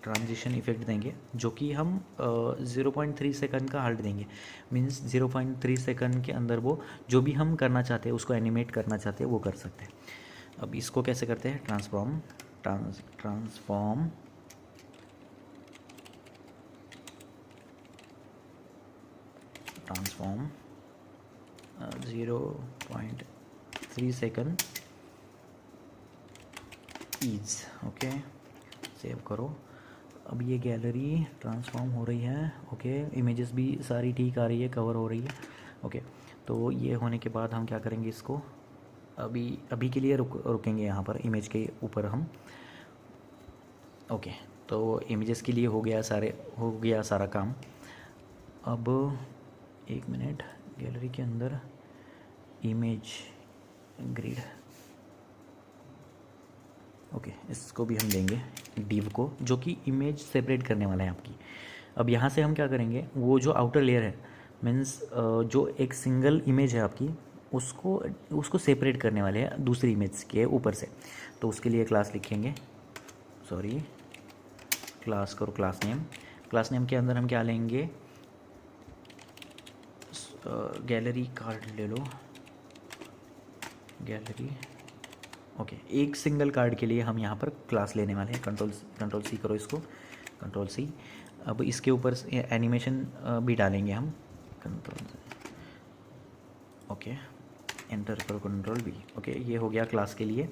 ट्रांजिशन इफेक्ट देंगे, जो कि हम 0.3 सेकंड का हाल्ट देंगे। मीन्स 0.3 सेकंड के अंदर वो जो भी हम करना चाहते हैं, उसको एनिमेट करना चाहते हैं, वो कर सकते हैं। अब इसको कैसे करते हैं, transform 0.3 second ease. Okay, save करो। अब ये गैलरी ट्रांसफॉर्म हो रही है। ओके, इमेजेस भी सारी ठीक आ रही है, कवर हो रही है। ओके, तो ये होने के बाद हम क्या करेंगे, इसको अभी के लिए रुकेंगे यहाँ पर इमेज के ऊपर हम। ओके, तो इमेजेस के लिए हो गया सारा काम। अब 1 मिनट, गैलरी के अंदर इमेज ग्रिड। ओके, इसको भी हम देंगे डिव को, जो कि इमेज सेपरेट करने वाला है आपकी। अब यहाँ से हम क्या करेंगे, वो जो आउटर लेयर है, मीन्स जो एक सिंगल इमेज है आपकी, उसको सेपरेट करने वाले हैं दूसरी इमेज के ऊपर से। तो उसके लिए क्लास लिखेंगे, क्लास करो क्लास नेम के अंदर हम क्या लेंगे, गैलरी कार्ड ले लो, गैलरी। ओके, एक सिंगल कार्ड के लिए हम यहाँ पर क्लास लेने वाले हैं। कंट्रोल सी करो इसको, कंट्रोल सी। अब इसके ऊपर एनिमेशन भी डालेंगे हम, कंट्रोल। ओके, एंटर करो, कंट्रोल बी। ओके, ये हो गया क्लास के लिए।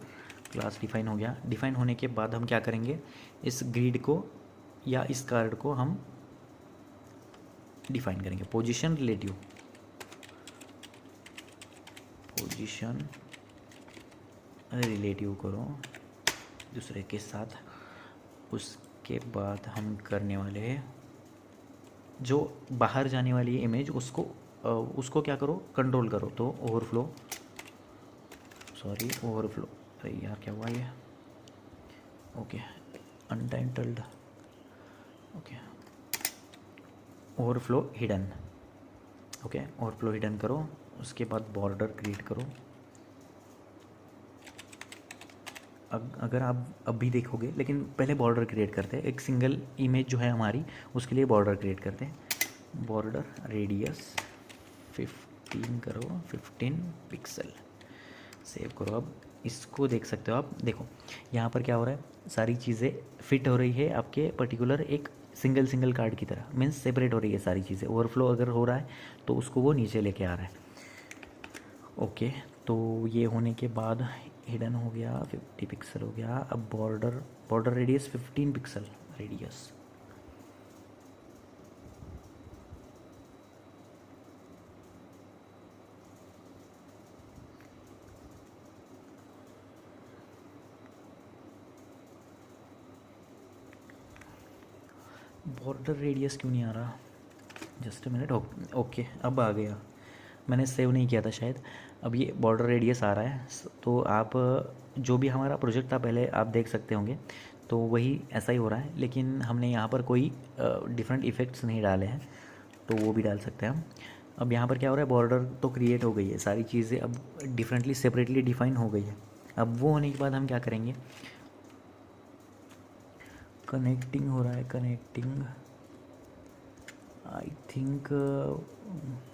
क्लास डिफाइन हो गया। डिफाइन होने के बाद हम क्या करेंगे, इस ग्रिड को या इस कार्ड को हम डिफाइन करेंगे। पोजीशन रिलेटिव करो दूसरे के साथ। उसके बाद हम करने वाले हैं, जो बाहर जाने वाली इमेज उसको क्या करो, कंट्रोल करो। तो ओवरफ्लो, अरे यार क्या हुआ ये। Okay, untitled. Okay, overflow hidden. Okay, overflow hidden करो। उसके बाद बॉर्डर क्रिएट करो। अगर आप अभी देखोगे, लेकिन पहले बॉर्डर क्रिएट करते हैं। एक सिंगल इमेज जो है हमारी, उसके लिए बॉर्डर क्रिएट करते हैं। बॉर्डर रेडियस 15 करो, 15 पिक्सल। सेव करो। अब इसको देख सकते हो आप, देखो यहाँ पर क्या हो रहा है, सारी चीज़ें फिट हो रही है आपके पर्टिकुलर एक सिंगल कार्ड की तरह। मीन्स सेपरेट हो रही है सारी चीज़ें। ओवरफ्लो अगर हो रहा है तो उसको वो नीचे लेके आ रहा है। ओके, तो ये होने के बाद हिडन हो गया, 50 पिक्सल हो गया। अब border radius 15 pixel radius. Border radius क्यों नहीं आ रहा, जस्ट मिनट। ओके, अब आ गया। मैंने सेव नहीं किया था शायद। अब ये बॉर्डर रेडियस आ रहा है। तो आप जो भी हमारा प्रोजेक्ट था पहले, आप देख सकते होंगे, तो वही ऐसा ही हो रहा है। लेकिन हमने यहाँ पर कोई डिफरेंट इफ़ेक्ट्स नहीं डाले हैं, तो वो भी डाल सकते हैं हम। अब यहाँ पर क्या हो रहा है, बॉर्डर तो क्रिएट हो गई है, सारी चीज़ें अब डिफरेंटली सेपरेटली डिफाइन हो गई है। अब वो होने के बाद हम क्या करेंगे, कनेक्टिंग हो रहा है, कनेक्टिंग। आई थिंक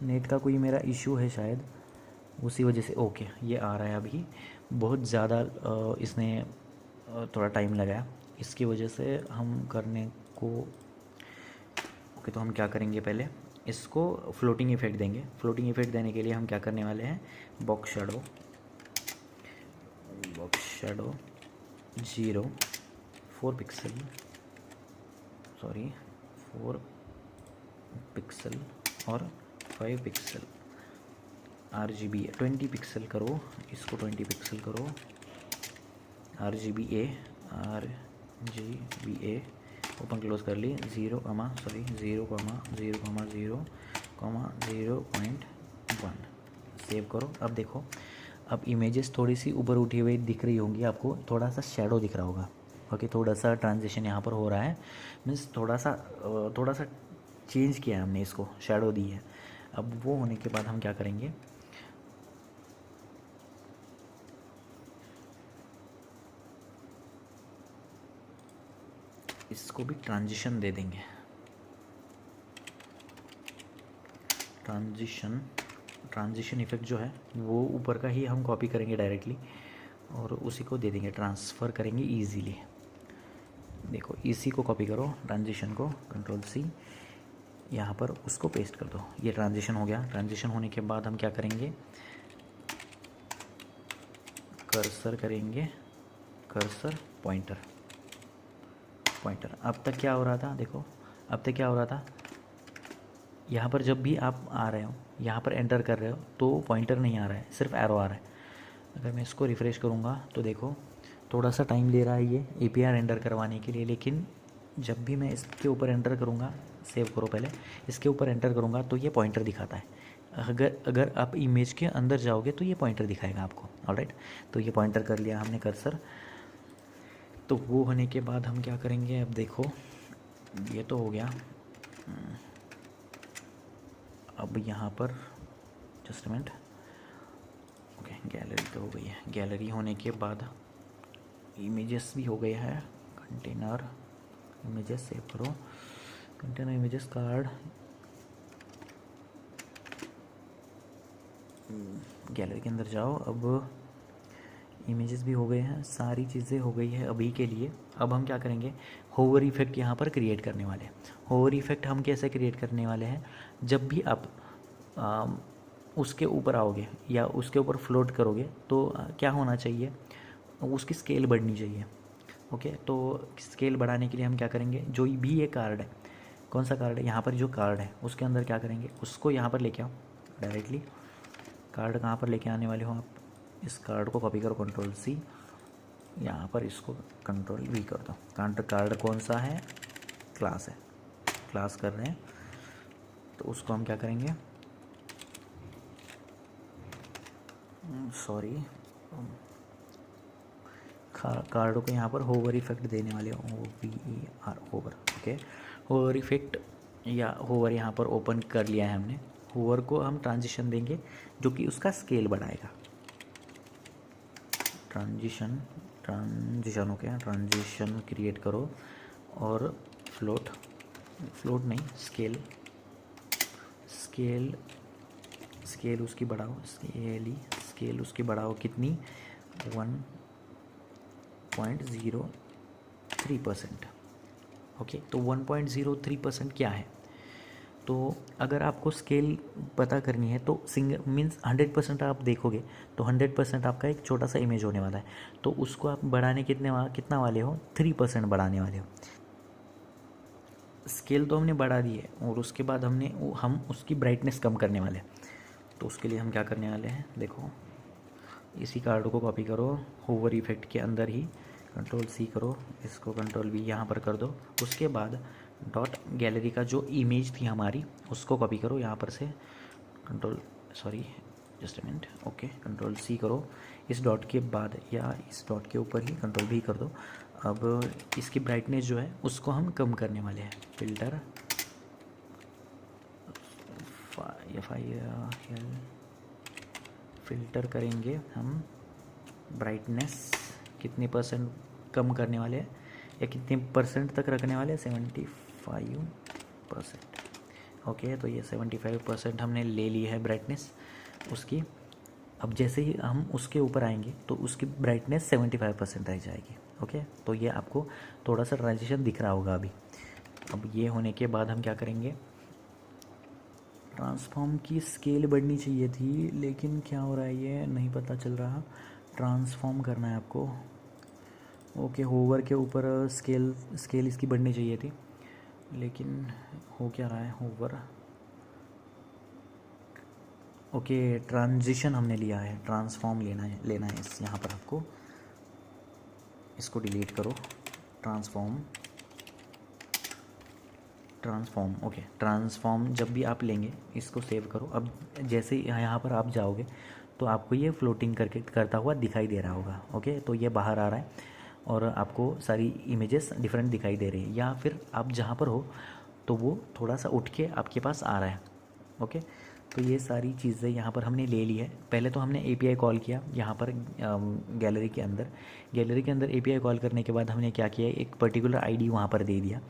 नेट का कोई मेरा इशू है शायद, उसी वजह से। ओके, ये आ रहा है अभी। बहुत ज़्यादा इसने थोड़ा टाइम लगाया, इसकी वजह से हम करने को। ओके, तो हम क्या करेंगे, पहले इसको फ्लोटिंग इफेक्ट देंगे। फ्लोटिंग इफेक्ट देने के लिए हम क्या करने वाले हैं, बॉक्स शैडो 4 पिक्सल, 4 पिक्सल और 5 पिक्सल। RGB 20 पिक्सल करो, इसको 20 पिक्सल करो। RGBA ओपन क्लोज कर ली। 0,0,0,0,1 सेव करो। अब देखो, अब इमेजेस थोड़ी सी ऊपर उठी हुई दिख रही होंगी आपको, थोड़ा सा शैडो दिख रहा होगा। ओके, थोड़ा सा ट्रांजिशन यहाँ पर हो रहा है, मीन्स थोड़ा सा चेंज किया है हमने, इसको शैडो दी है। अब वो होने के बाद हम क्या करेंगे, इसको भी ट्रांजिशन दे देंगे। ट्रांजिशन इफेक्ट जो है वो ऊपर का ही हम कॉपी करेंगे डायरेक्टली और उसी को दे देंगे, ट्रांसफ़र करेंगे इजीली। देखो इसी को कॉपी करो, ट्रांजिशन को कंट्रोल सी, यहाँ पर उसको पेस्ट कर दो। ये ट्रांजिशन हो गया। ट्रांजिशन होने के बाद हम क्या करेंगे, कर्सर करेंगे, कर्सर पॉइंटर। अब तक क्या हो रहा था, देखो अब तक क्या हो रहा था, यहाँ पर जब भी आप आ रहे हो, यहाँ पर एंटर कर रहे हो तो पॉइंटर नहीं आ रहा है, सिर्फ एरो आ रहा है। अगर मैं इसको रिफ़्रेश करूँगा तो देखो थोड़ा सा टाइम ले रहा है ये API रेंडर करवाने के लिए, लेकिन जब भी मैं इसके ऊपर एंटर करूँगा, सेव करो पहले, इसके ऊपर एंटर करूँगा तो ये पॉइंटर दिखाता है। अगर आप इमेज के अंदर जाओगे तो ये पॉइंटर दिखाएगा आपको। ऑलराइट, तो ये पॉइंटर कर लिया हमने कर्सर। तो वो होने के बाद हम क्या करेंगे, अब देखो ये तो हो गया। अब यहाँ पर जस्ट मिनट, ओके गैलरी तो हो गई है। गैलरी होने के बाद इमेजेस भी हो गया है, कंटेनर इमेजेस सेव करो, कंटेनर इमेजेस कार्ड, गैलरी के अंदर जाओ। अब इमेजेस भी हो गए हैं, सारी चीज़ें हो गई है अभी के लिए। अब हम क्या करेंगे, होवर इफेक्ट यहाँ पर क्रिएट करने वाले हैं। होवर इफेक्ट हम कैसे क्रिएट करने वाले हैं, जब भी आप उसके ऊपर आओगे या उसके ऊपर फ्लोट करोगे तो क्या होना चाहिए, उसकी स्केल बढ़नी चाहिए। ओके, तो स्केल बढ़ाने के लिए हम क्या करेंगे, जो भी ये कार्ड है, कौन सा कार्ड है, यहाँ पर जो कार्ड है उसके अंदर क्या करेंगे, उसको यहाँ पर लेके आओ डायरेक्टली। कार्ड कहाँ पर लेके आने वाले हो आप, इस कार्ड को कॉपी करो कंट्रोल सी, यहाँ पर इसको कंट्रोल वी कर दो। कार्ड कौन सा है, क्लास है, क्लास कर रहे हैं तो उसको हम क्या करेंगे, सॉरी, कार्ड को यहाँ पर होवर इफेक्ट देने वाले OVER hover. Okay, hover effect या होवर यहाँ पर ओपन कर लिया है हमने। होवर को हम ट्रांजिशन देंगे जो कि उसका स्केल बढ़ाएगा। ट्रांजिशन हो गया, ट्रांजिशन क्रिएट करो और फ्लोट नहीं, स्केल उसकी बढ़ाओ, स्केल उसकी बढ़ाओ कितनी, 1.03%। ओके, तो 1.03% क्या है, तो अगर आपको स्केल पता करनी है तो मीन्स 100% आप देखोगे तो 100% आपका एक छोटा सा इमेज होने वाला है, तो उसको आप बढ़ाने कितना वाले हो, 3% बढ़ाने वाले हो। स्केल तो हमने बढ़ा दी है और उसके बाद हम उसकी ब्राइटनेस कम करने वाले हैं। तो उसके लिए हम क्या करने वाले हैं, देखो इसी कार्ड को कॉपी करो, होवर इफेक्ट के अंदर ही कंट्रोल सी करो, इसको कंट्रोल वी यहाँ पर कर दो। उसके बाद डॉट गैलरी का जो इमेज थी हमारी उसको कॉपी करो यहाँ पर से, just a minute, okay control C करो, इस डॉट के बाद या इस डॉट के ऊपर ही कंट्रोल भी कर दो। अब इसकी ब्राइटनेस जो है उसको हम कम करने वाले हैं, फिल्टर करेंगे हम, ब्राइटनेस कितने परसेंट कम करने वाले हैं या कितने परसेंट तक रखने वाले हैं, 75%। ओके, तो ये 75% हमने ले ली है ब्राइटनेस उसकी। अब जैसे ही हम उसके ऊपर आएंगे तो उसकी ब्राइटनेस 75% रह जाएगी। ओके, तो ये आपको थोड़ा सा ट्रांजिशन दिख रहा होगा अभी। अब ये होने के बाद हम क्या करेंगे, ट्रांसफॉर्म की स्केल बढ़नी चाहिए थी लेकिन क्या हो रहा है ये नहीं पता चल रहा। ट्रांसफॉर्म करना है आपको। ओके, होवर के ऊपर स्केल इसकी बढ़नी चाहिए थी लेकिन हो क्या रहा है, होवर। ओके, ट्रांजिशन हमने लिया है, ट्रांसफॉर्म लेना है इस यहाँ पर आपको, इसको डिलीट करो, ट्रांसफॉर्म। ओके, ट्रांसफॉर्म जब भी आप लेंगे इसको सेव करो। अब जैसे यहाँ पर आप जाओगे तो आपको ये फ्लोटिंग करता हुआ दिखाई दे रहा होगा। ओके, तो ये बाहर आ रहा है और आपको सारी इमेजेस डिफरेंट दिखाई दे रही है, या फिर आप जहाँ पर हो तो वो थोड़ा सा उठ के आपके पास आ रहा है। ओके, तो ये सारी चीज़ें यहाँ पर हमने ले ली है। पहले तो हमने एपीआई कॉल किया यहाँ पर गैलरी के अंदर एपीआई कॉल करने के बाद हमने क्या किया, एक पर्टिकुलर आईडी वहाँ पर दे दिया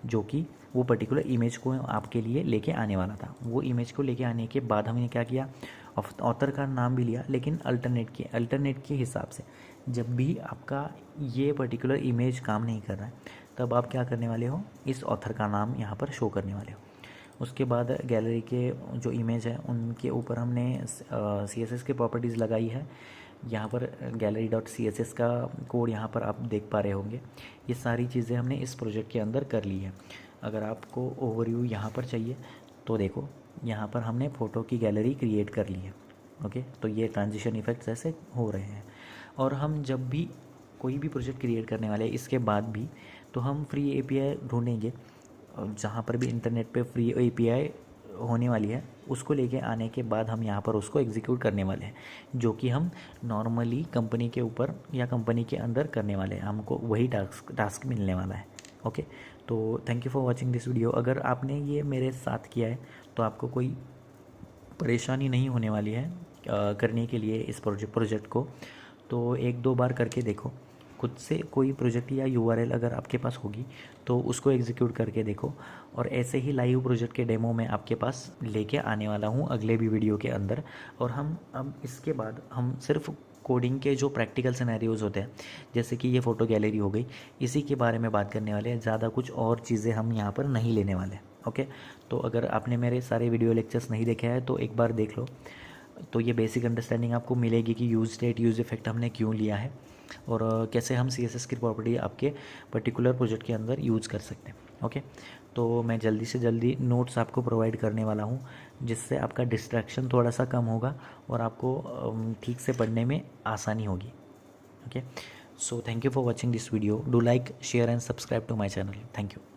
जो कि वो पर्टिकुलर इमेज को आपके लिए लेके आने वाला था। वो इमेज को लेके आने के बाद हमने क्या किया, ऑथर का नाम भी लिया, लेकिन अल्टरनेट के हिसाब से। जब भी आपका ये पर्टिकुलर इमेज काम नहीं कर रहा है तब आप क्या करने वाले हो, इस ऑथर का नाम यहाँ पर शो करने वाले हो। उसके बाद गैलरी के जो इमेज है उनके ऊपर हमने CSS की प्रॉपर्टीज़ लगाई है। यहाँ पर gallery.css का कोड यहाँ पर आप देख पा रहे होंगे। ये सारी चीज़ें हमने इस प्रोजेक्ट के अंदर कर ली है। अगर आपको ओवरव्यू यहाँ पर चाहिए तो देखो, यहाँ पर हमने फ़ोटो की गैलरी क्रिएट कर ली है। ओके, तो ये ट्रांजिशन इफ़ेक्ट्स ऐसे हो रहे हैं। और हम जब भी कोई भी प्रोजेक्ट क्रिएट करने वाले हैं इसके बाद भी, तो हम फ्री API ढूंढेंगे। जहाँ पर भी इंटरनेट पे फ्री API होने वाली है उसको लेके आने के बाद हम यहाँ पर उसको एग्जीक्यूट करने वाले हैं, जो कि हम नॉर्मली कंपनी के ऊपर या कंपनी के अंदर करने वाले हैं। हमको वही टास्क मिलने वाला है। ओके, तो thank you for watching this video. अगर आपने ये मेरे साथ किया है तो आपको कोई परेशानी नहीं होने वाली है करने के लिए इस प्रोजेक्ट को। तो 1-2 बार करके देखो खुद से। कोई प्रोजेक्ट या URL अगर आपके पास होगी तो उसको एग्जीक्यूट करके देखो। और ऐसे ही लाइव प्रोजेक्ट के डेमो मैं आपके पास लेके आने वाला हूँ अगले भी वीडियो के अंदर। और हम अब इसके बाद हम सिर्फ कोडिंग के जो प्रैक्टिकल सिनेरियोज़ होते हैं, जैसे कि ये फ़ोटो गैलरी हो गई, इसी के बारे में बात करने वाले हैं। ज़्यादा कुछ और चीज़ें हम यहाँ पर नहीं लेने वाले। ओके, तो अगर आपने मेरे सारे वीडियो लेक्चर्स नहीं देखे हैं तो एक बार देख लो, तो ये बेसिक अंडरस्टैंडिंग आपको मिलेगी कि यूज स्टेट यूज इफेक्ट हमने क्यों लिया है और कैसे हम CSS की प्रॉपर्टी आपके पर्टिकुलर प्रोजेक्ट के अंदर यूज़ कर सकते हैं। ओके, तो मैं जल्दी से जल्दी नोट्स आपको प्रोवाइड करने वाला हूँ, जिससे आपका डिस्ट्रैक्शन थोड़ा सा कम होगा और आपको ठीक से पढ़ने में आसानी होगी। Okay, so thank you for watching this video. Do like, share and subscribe to my channel. Thank you.